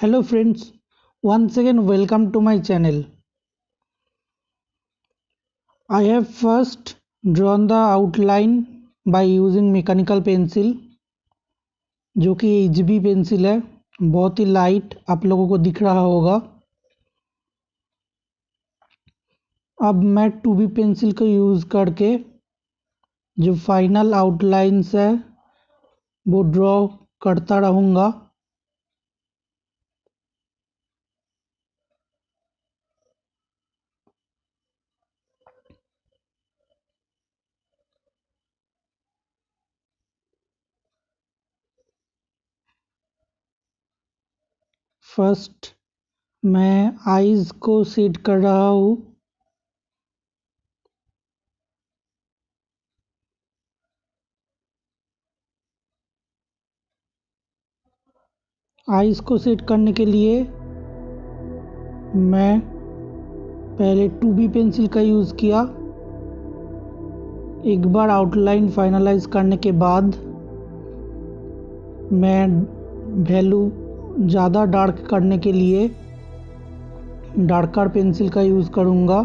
Hello friends, once again welcome to my channel. I have first drawn the outline by using mechanical pencil जो कि HB pencil है। बहुत ही light आप लोगों को दिख रहा होगा। अब मैं 2B पेंसिल को यूज़ करके जो फाइनल आउटलाइंस है वो ड्रॉ करता रहूँगा। फर्स्ट मैं आईज को सेट कर रहा हूँ। आईज को सेट करने के लिए मैं पहले 2B पेंसिल का यूज़ किया। एक बार आउटलाइन फाइनलाइज करने के बाद मैं वैल्यू ज़्यादा डार्क करने के लिए डार्कर पेंसिल का यूज़ करूँगा।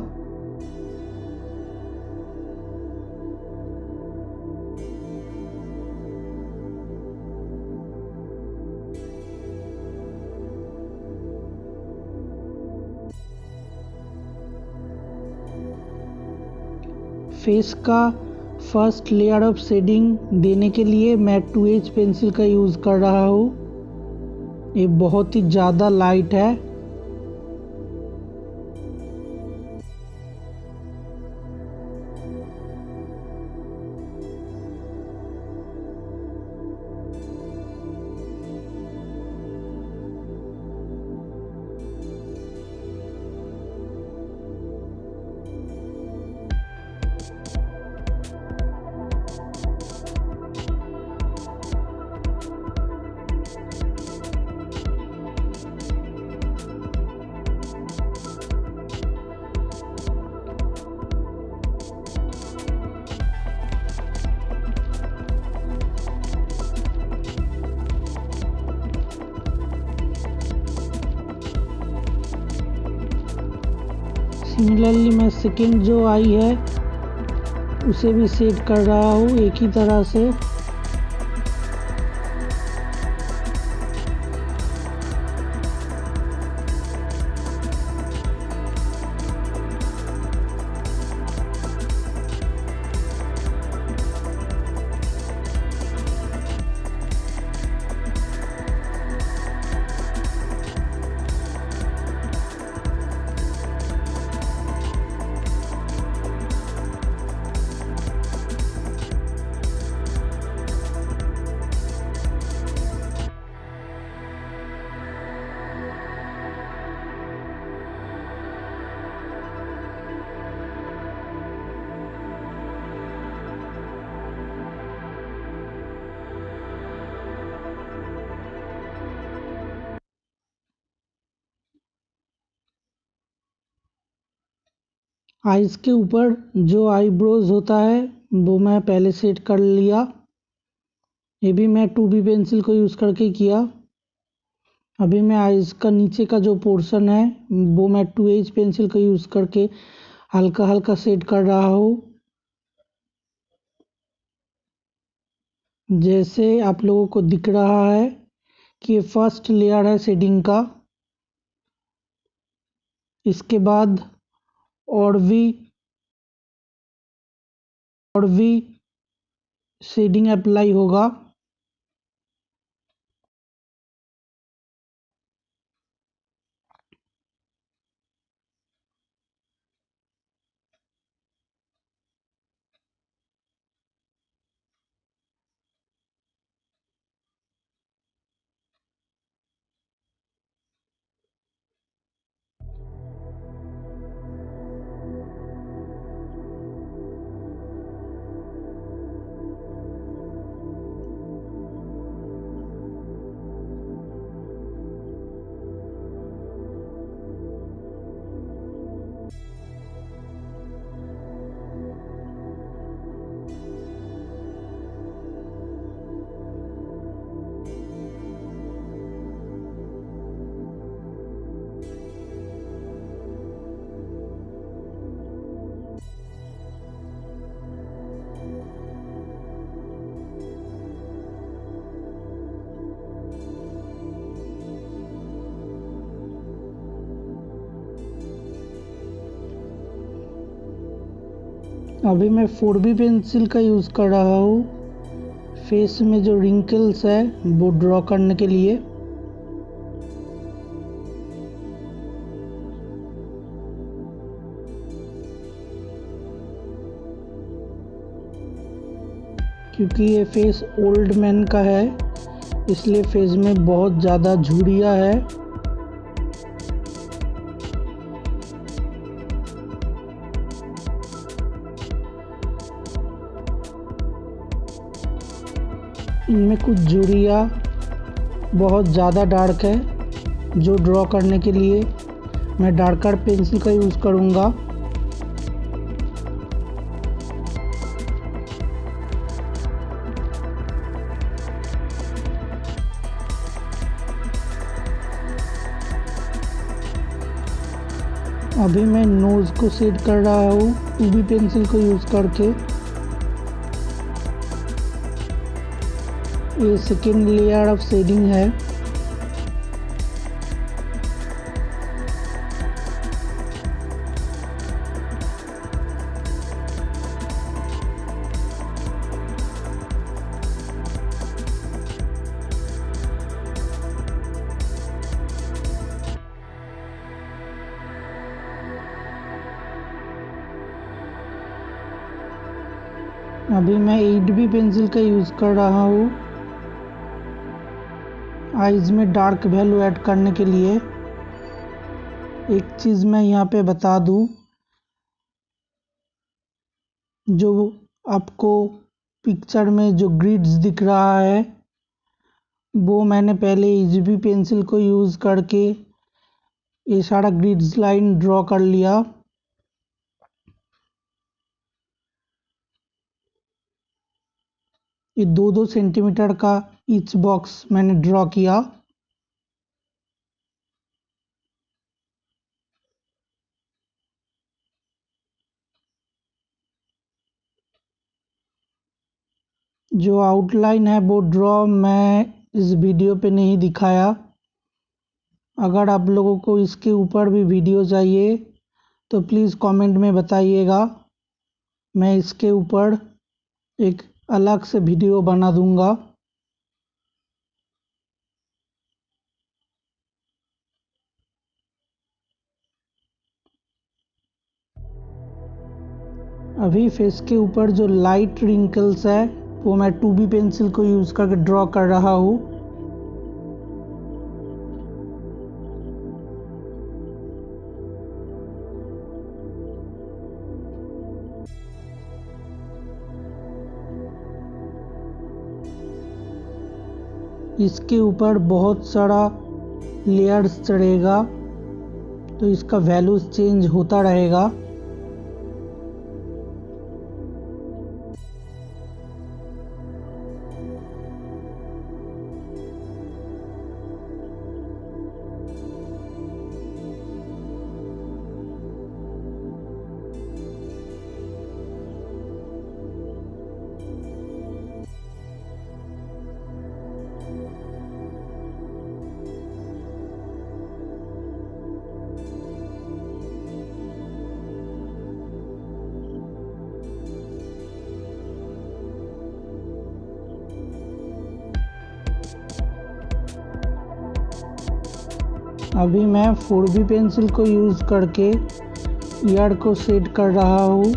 फेस का फर्स्ट लेयर ऑफ शेडिंग देने के लिए मैं 2H पेंसिल का यूज़ कर रहा हूँ। ये बहुत ही ज़्यादा लाइट है। सिमिलरली मैं सेकेंड जो आई है उसे भी सेट कर रहा हूँ एक ही तरह से। आइज़ के ऊपर जो आईब्रोज होता है वो मैं पहले सेट कर लिया। ये भी मैं 2B पेंसिल को यूज़ करके किया। अभी मैं आइज़ का नीचे का जो पोर्शन है वो मैं 2H पेंसिल को यूज़ करके हल्का हल्का सेट कर रहा हूँ। जैसे आप लोगों को दिख रहा है कि ये फर्स्ट लेयर है शेडिंग का। इसके बाद और भी शेडिंग अप्लाई होगा। अभी मैं 4B पेंसिल का यूज़ कर रहा हूँ फेस में जो रिंकल्स है वो ड्रॉ करने के लिए। क्योंकि ये फेस ओल्ड मैन का है इसलिए फेस में बहुत ज़्यादा झुर्रियाँ है। इनमें कुछ झुर्रियाँ बहुत ज़्यादा डार्क है जो ड्रॉ करने के लिए मैं डार्कर पेंसिल का यूज़ करूँगा। अभी मैं नोज़ को सेट कर रहा हूँ 2B पेंसिल को यूज़ करके। ये सेकेंड लेयर ऑफ शेडिंग है। अभी मैं 8B पेंसिल का यूज़ कर रहा हूँ आइज़ में डार्क वैल्यू ऐड करने के लिए। एक चीज़ मैं यहाँ पे बता दूँ, जो आपको पिक्चर में जो ग्रिड्स दिख रहा है वो मैंने पहले 8B पेंसिल को यूज़ करके ये सारा ग्रिड्स लाइन ड्रॉ कर लिया। ये 2-2 सेंटीमीटर का ईच बॉक्स मैंने ड्रॉ किया। जो आउटलाइन है वो ड्रॉ मैं इस वीडियो पे नहीं दिखाया। अगर आप लोगों को इसके ऊपर भी वीडियो चाहिए तो प्लीज़ कमेंट में बताइएगा, मैं इसके ऊपर एक अलग से वीडियो बना दूंगा। अभी फेस के ऊपर जो लाइट रिंकल्स है वो मैं 2B पेंसिल को यूज़ करके ड्रॉ कर रहा हूँ। इसके ऊपर बहुत सारा लेयर्स चढ़ेगा तो इसका वैल्यूज चेंज होता रहेगा। अभी मैं 4B पेंसिल को यूज़ करके ईयर को सेट कर रहा हूँ।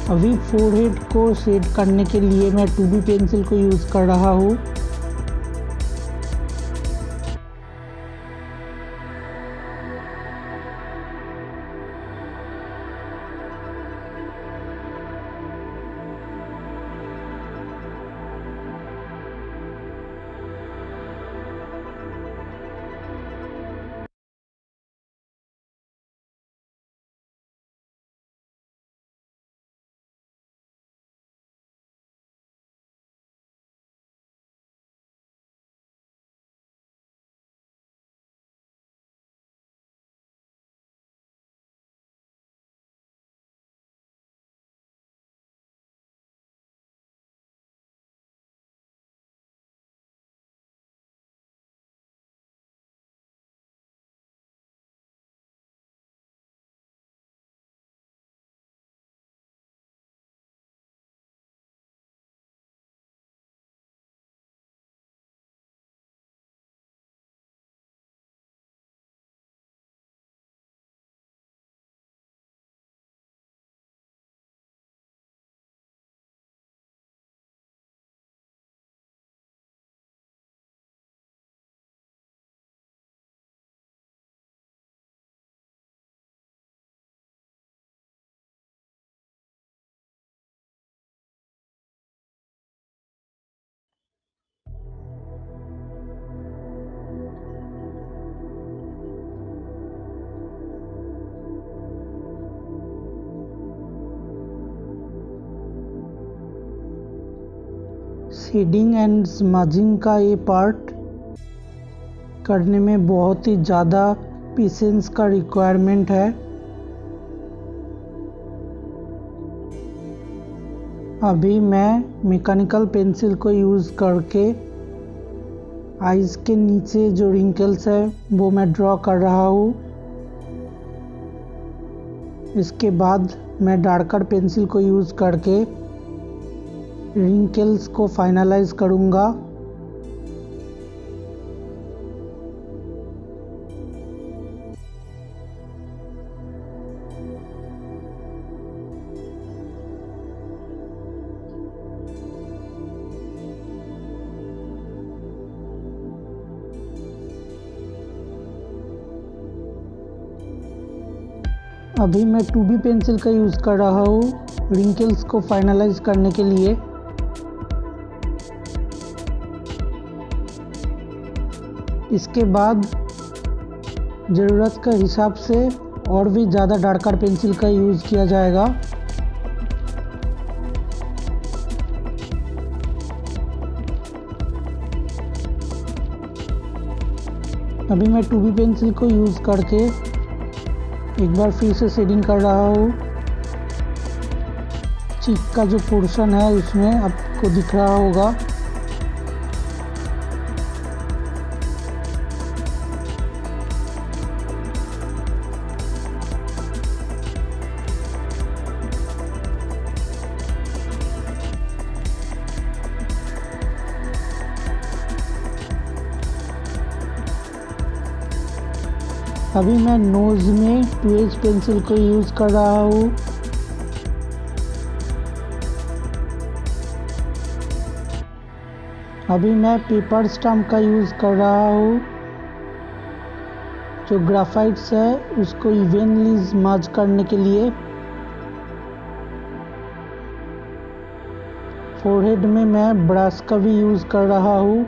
अभी फोरहेड को सेट करने के लिए मैं 2B पेंसिल को यूज़ कर रहा हूँ। शेडिंग एंड स्मजिंग का ये पार्ट करने में बहुत ही ज़्यादा पेशेंस का रिक्वायरमेंट है। अभी मैं मैकेनिकल पेंसिल को यूज़ करके आइज़ के नीचे जो रिंकल्स है वो मैं ड्रॉ कर रहा हूँ। इसके बाद मैं डार्कर पेंसिल को यूज़ करके रिंकल्स को फाइनलाइज करूँगा। अभी मैं 2B पेंसिल का यूज़ कर रहा हूँ रिंकल्स को फाइनलाइज करने के लिए। इसके बाद ज़रूरत के हिसाब से और भी ज़्यादा डार्कर पेंसिल का यूज़ किया जाएगा। अभी मैं 2B पेंसिल को यूज़ करके एक बार फिर से शेडिंग कर रहा हूँ। चीक का जो पोर्शन है उसमें आपको दिख रहा होगा। अभी मैं नोज़ में 2H पेंसिल को यूज़ कर रहा हूँ। अभी मैं पेपर स्टम्प का यूज़ कर रहा हूँ। जो ग्राफाइट्स है उसको इवनली स्मज करने के लिए। फोरहेड में मैं ब्रश का भी यूज़ कर रहा हूँ,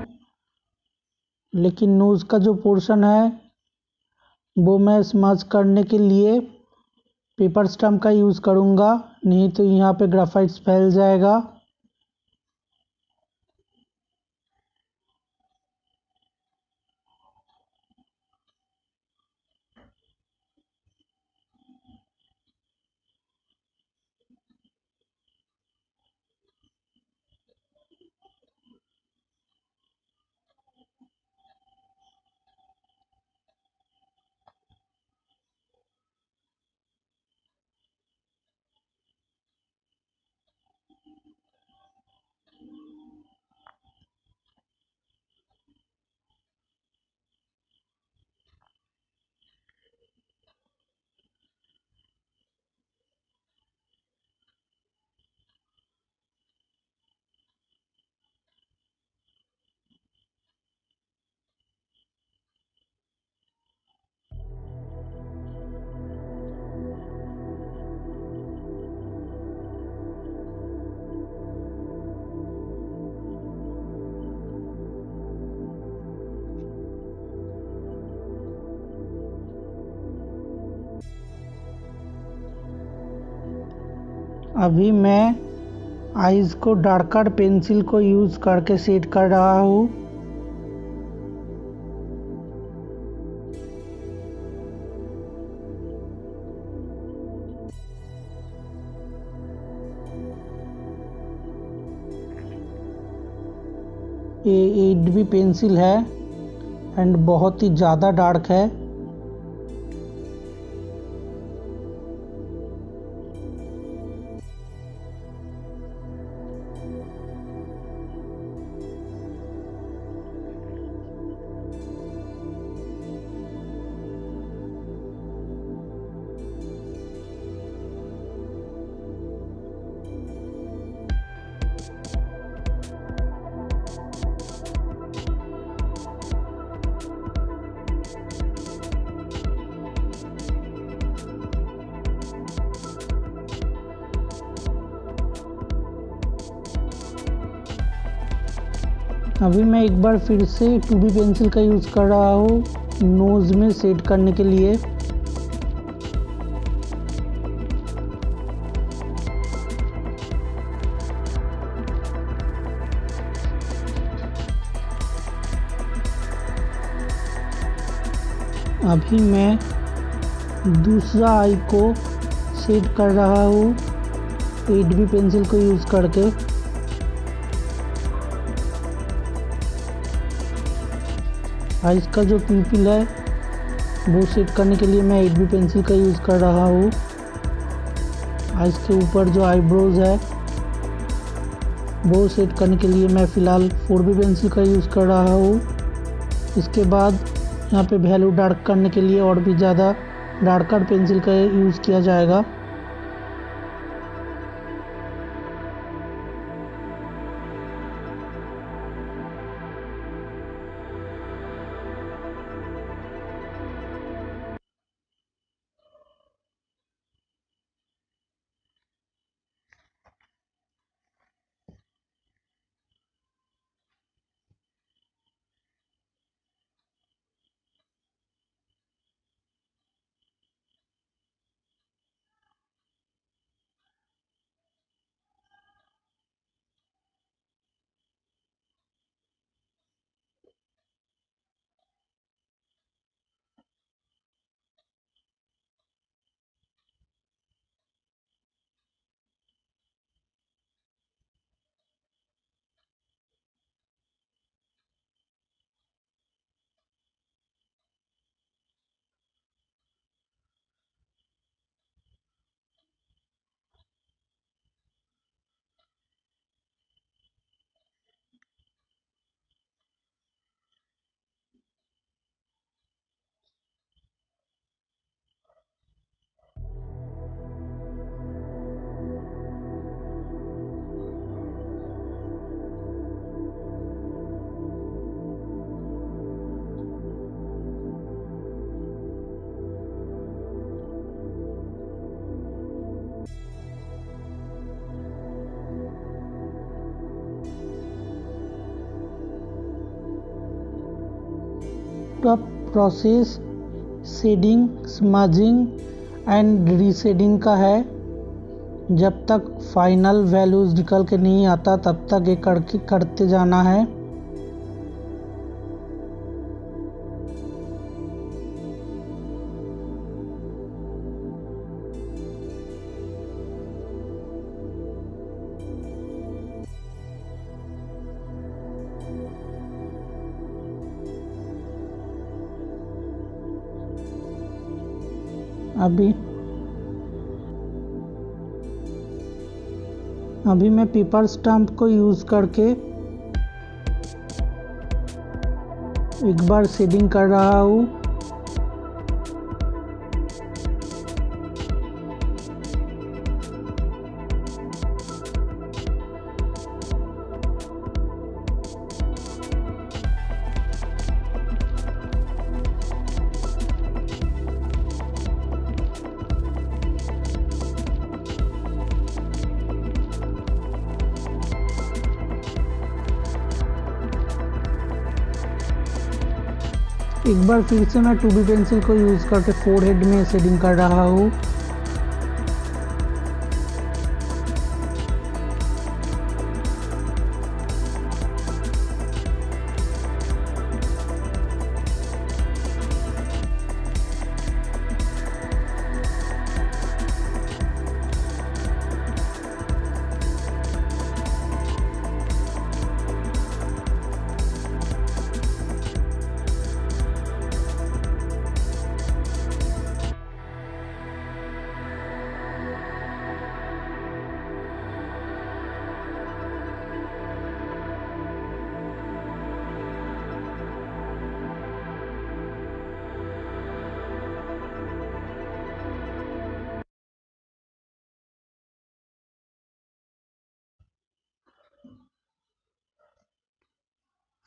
लेकिन नोज़ का जो पोर्शन है वो मैं स्मज करने के लिए पेपर स्टम्प का यूज़ करूँगा, नहीं तो यहाँ पे ग्राफाइट्स फैल जाएगा। अभी मैं आइज़ को डार्कर पेंसिल को यूज़ करके सेट कर रहा हूँ। ये 8B पेंसिल है एंड बहुत ही ज़्यादा डार्क है। अभी मैं एक बार फिर से 2B पेंसिल का यूज़ कर रहा हूँ नोज़ में सेट करने के लिए। अभी मैं दूसरा आई को सेट कर रहा हूँ 8B पेंसिल को यूज़ करके। आइज का जो प्यूपिल है वो सेट करने के लिए मैं 8B पेंसिल का यूज़ कर रहा हूँ। आइज के ऊपर जो आईब्रोज है वो सेट करने के लिए मैं फ़िलहाल 4B पेंसिल का यूज़ कर रहा हूँ। इसके बाद यहाँ पे वैल्यू डार्क करने के लिए और भी ज़्यादा डार्कर पेंसिल का यूज़ किया जाएगा। तो अब प्रोसेस शेडिंग, स्मजिंग एंड रीशेडिंग का है। जब तक फाइनल वैल्यूज़ निकल के नहीं आता तब तक ये करते जाना है। अभी मैं पेपर स्टम्प को यूज़ करके एक बार शेडिंग कर रहा हूँ। एक बार फिर से मैं 2B पेंसिल को यूज़ करके फोरहेड में शेडिंग कर रहा हूँ।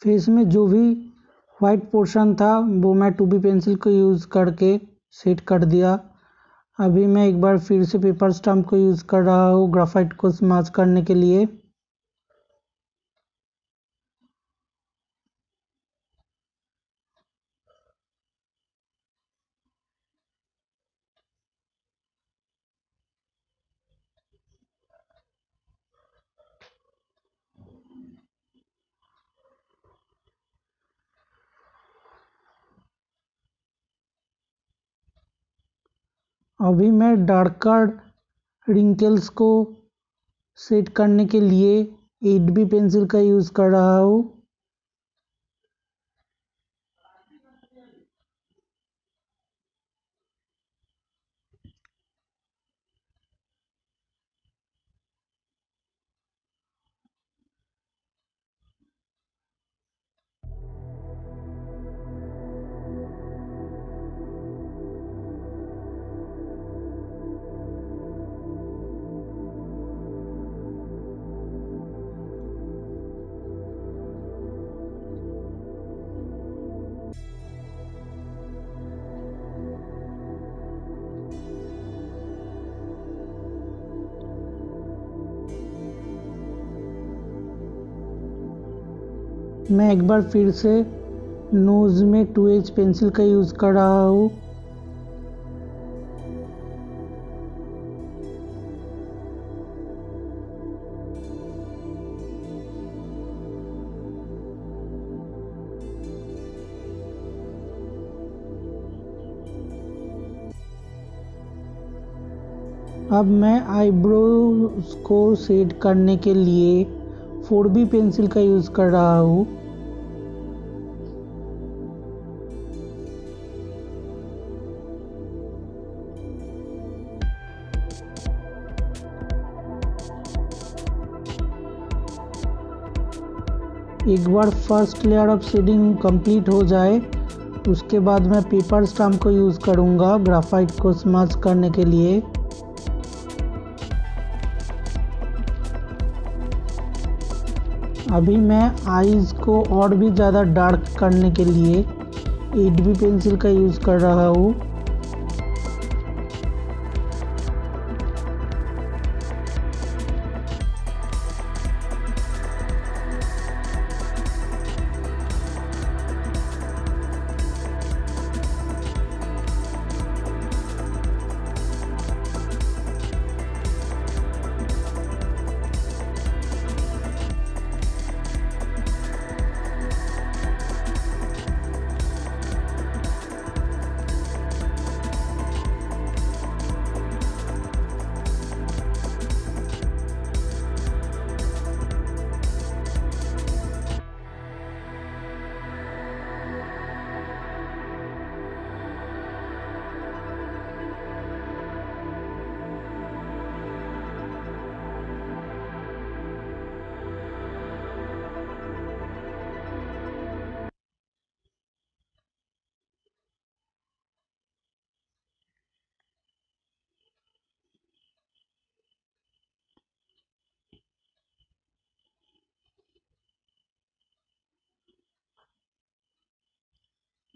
फेस में जो भी वाइट पोर्शन था वो मैं 2B पेंसिल को यूज़ करके सेट कर दिया। अभी मैं एक बार फिर से पेपर स्टम्प को यूज़ कर रहा हूँ ग्राफाइट को स्मज करने के लिए। अभी मैं डार्कर रिंकल्स को सेट करने के लिए 8B पेंसिल का यूज़ कर रहा हूँ। मैं एक बार फिर से नोज़ में 2H पेंसिल का यूज़ कर रहा हूँ। अब मैं आईब्रोज को सेट करने के लिए 4B पेंसिल का यूज़ कर रहा हूँ। एक बार first layer of shading complete हो जाए उसके बाद मैं पेपर स्टैम्प को यूज़ करूँगा ग्राफाइट को स्मज करने के लिए। अभी मैं आईज़ को और भी ज़्यादा डार्क करने के लिए 8B पेंसिल का यूज़ कर रहा हूँ।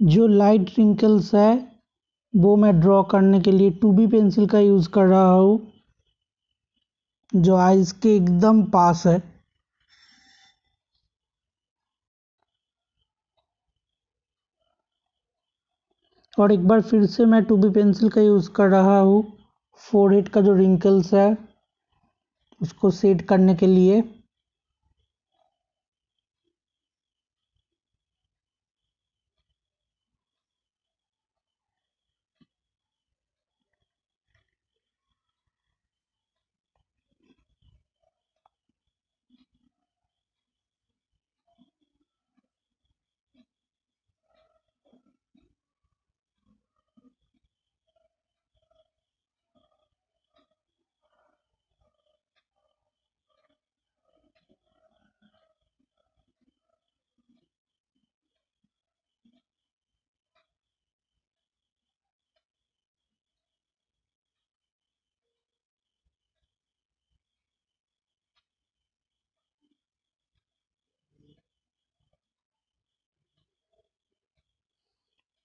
जो लाइट रिंकल्स है वो मैं ड्रॉ करने के लिए 2B पेंसिल का यूज़ कर रहा हूँ जो आईज के एकदम पास है। और एक बार फिर से मैं 2B पेंसिल का यूज़ कर रहा हूँ फोरहेड का जो रिंकल्स है उसको सेट करने के लिए।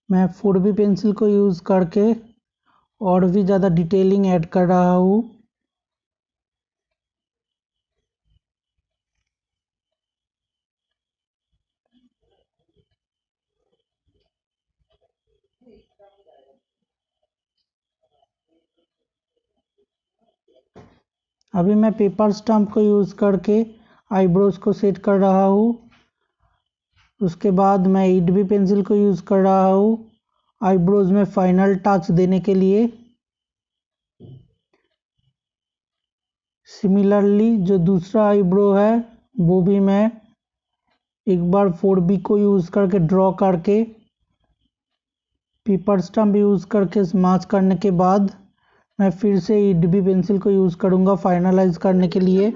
मैं 4B पेंसिल को यूज़ करके और भी ज़्यादा डिटेलिंग ऐड कर रहा हूँ। अभी मैं पेपर स्टैम्प को यूज़ करके आईब्रोज को सेट कर रहा हूँ। उसके बाद मैं 8B पेंसिल को यूज़ कर रहा हूँ आईब्रोज में फाइनल टच देने के लिए। सिमिलरली जो दूसरा आईब्रो है वो भी मैं एक बार 4B को यूज़ करके ड्रॉ करके पेपर स्टम्प यूज़ करके स्मैच करने के बाद मैं फिर से ईडीबी पेंसिल को यूज़ करूँगा फाइनलाइज करने के लिए।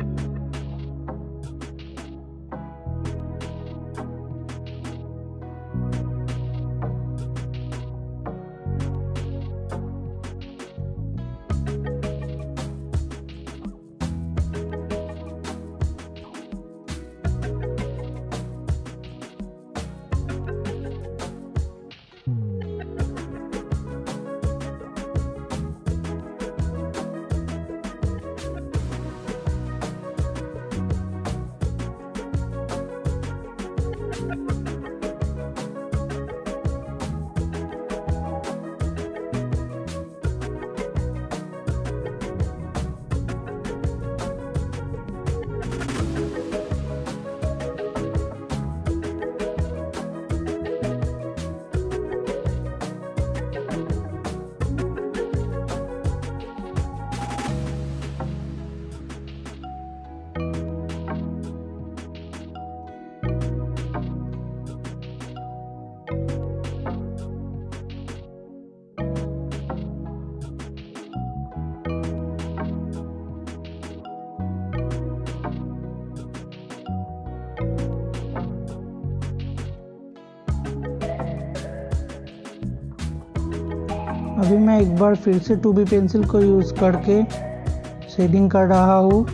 अभी मैं एक बार फिर से 2B पेंसिल को यूज़ करके शेडिंग कर रहा हूँ।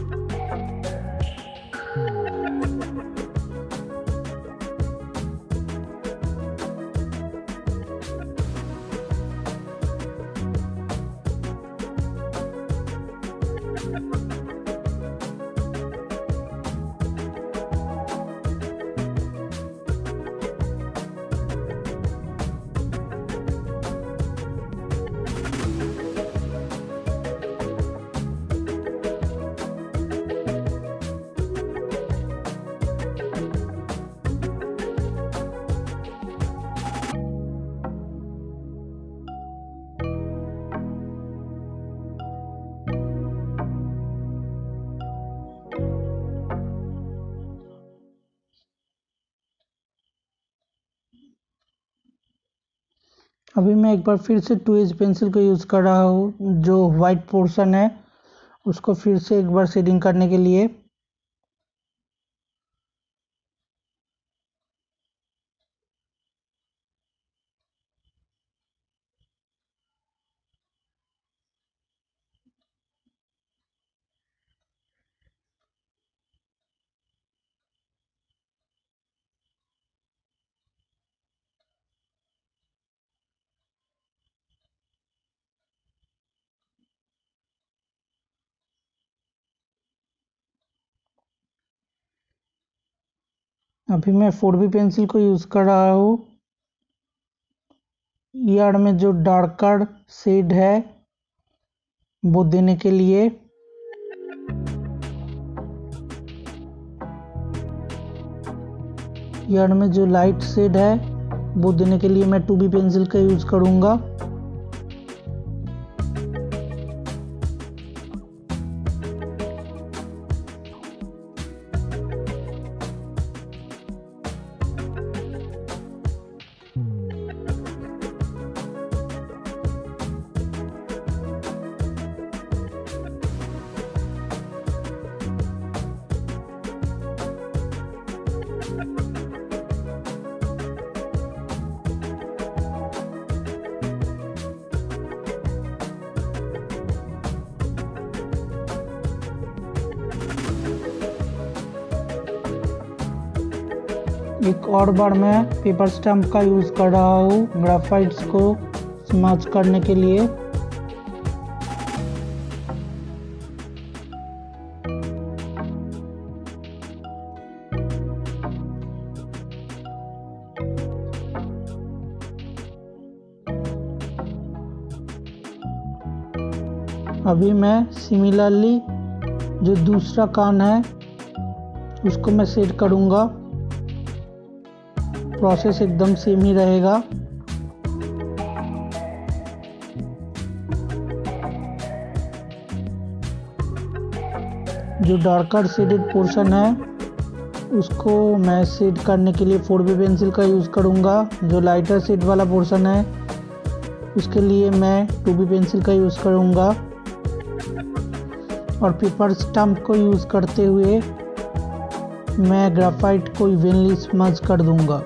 अभी मैं एक बार फिर से 2H पेंसिल को यूज़ कर रहा हूँ, जो वाइट पोर्शन है उसको फिर से एक बार शेडिंग करने के लिए। अभी मैं 4B पेंसिल को यूज़ कर रहा हूँ ईयर में जो डार्कर शेड है वो देने के लिए। ईयर में जो लाइट शेड है वो देने के लिए मैं 2B पेंसिल का यूज़ करूँगा। एक और बार मैं पेपर स्टैम्प का यूज़ कर रहा हूँ ग्राफाइट्स को स्मैच करने के लिए। अभी मैं सिमिलरली जो दूसरा कान है उसको मैं सेट करूँगा। प्रोसेस एकदम सेम ही रहेगा। जो डार्कर शेडेड पोर्शन है उसको मैं शेड करने के लिए 4B पेंसिल का यूज़ करूँगा। जो लाइटर शेड वाला पोर्शन है उसके लिए मैं 2B पेंसिल का यूज़ करूँगा और पेपर स्टम्प को यूज़ करते हुए मैं ग्राफाइट को इवनली स्मज कर दूँगा।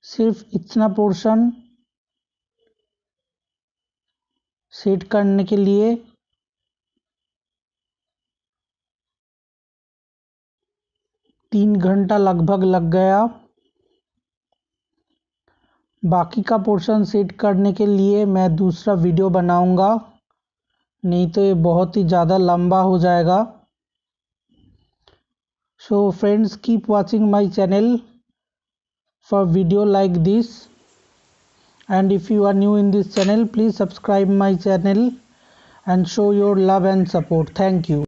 सिर्फ इतना पोर्शन सेट करने के लिए 3 घंटा लगभग लग गया। बाकी का पोर्शन सेट करने के लिए मैं दूसरा वीडियो बनाऊंगा, नहीं तो ये बहुत ही ज़्यादा लंबा हो जाएगा। So friends, keep watching my channel for video like this, and if you are new in this channel, please subscribe my channel and show your love and support. Thank you.